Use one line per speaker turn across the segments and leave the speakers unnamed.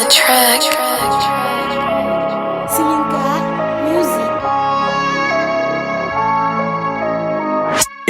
track.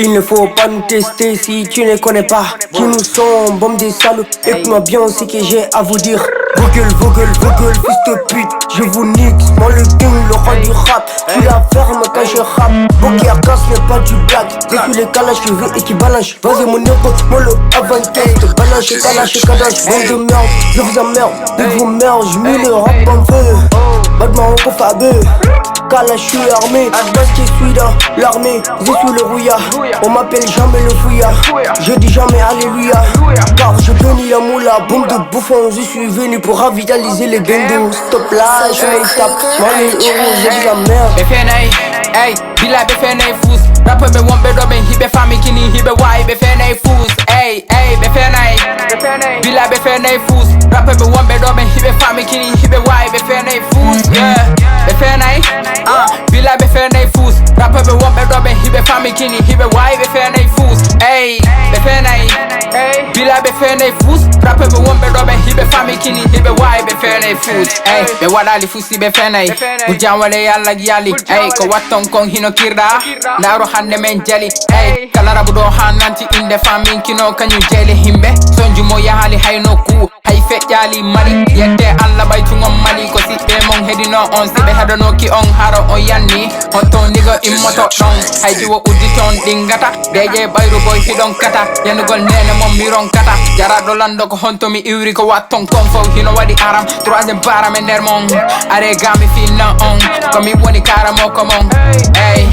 Il ne faut pas nous tester si tu ne connais pas qui nous sommes, bombe des salauds. Écoute-moi bien ce que j'ai à vous dire. Vogel, fils de pute, je vous nique. Moi le king, le roi du rap. Tu la ferme quand je rappe. Ok, à casse n'est pas du black. Depuis les calages, je veux et qui balance. Vas-y mon négro, moi le avant-test. Balance, calage, cadage, bande de merde. Je vous emmerde, dès que vous merde, je mets le rap en feu. Batman au fabeux. Calage, je suis armé, parce que je suis dans l'armée. Je suis le rouillard, on m'appelle jamais le fouillard. Je dis jamais alléluia, car je bénis la moula. Bombe de bouffon, je suis venu pour ravitaliser les bengos. Stop là, je me tape, moi les euros, je dis la merde.
Befenei, ey, bila befenei fous. Rapper me one bed up and he be family kini, he be why befenei fous. Ey, befenei, bila befenei fous. Rapper me one bed up and he be family kini, he be why befenei fous. Yeah, befenei, bila befenei fous. Rapper me one bed up and he be family kini, he be why befenei fous. Ey, befenei, bila befenei fous. Rapper me one bed up and he be family kini, he be why befenei fous. Ey, be wadali fusi befenei. Bujan wale yalla yali. Ey, ko waton kon hino kirda. Naro hande men jeli. Ey, kalara budo hananti inde family kino kanyu jeli himbe. Sonju mo ya hali hayno ku. Hay fe yali mali. Yette alla bay tungom mali ko sitte mon hedi no on sibe hado no ki on haro on yanni. Honton nigga immoto don. Hay jiwo uditon dingata. Deje bayru boy hidon kata. Yanugol nene mom miron kata. Jara do lando ko honto mi iwri ko waton konfo hino wadi aram. Troisième baram e nder mon. Are gami finna on. Komi woni karamo komon. Ey,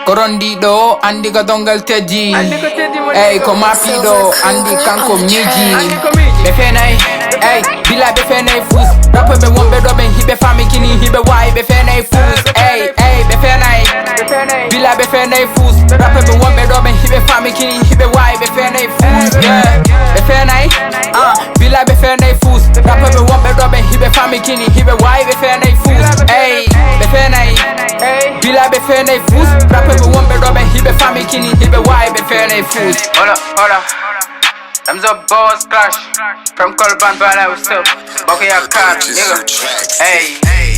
korondi do andi ko dongal tedji. Ey, ko mafido andi kanko miji. Befenei, ey, bila befenei fous. Rapper me one bed up and he be family kini, he be why befenei fous. Ey, befenei, bila befenei fous. Rapper me one bed up and he be family kini, he be why befenei fous. Yeah, befenei, bila befenei fous. Rapper me one bed up and he be family kini, he be why befenei fous. Ey, befenei, bila befenei fous. Rapper me one bed up and he be family kini, he be why befenei fous. Hold up. Thumbs up, boss, clash. From Colban, but I was still. Okay, I can't, nigga. Hey.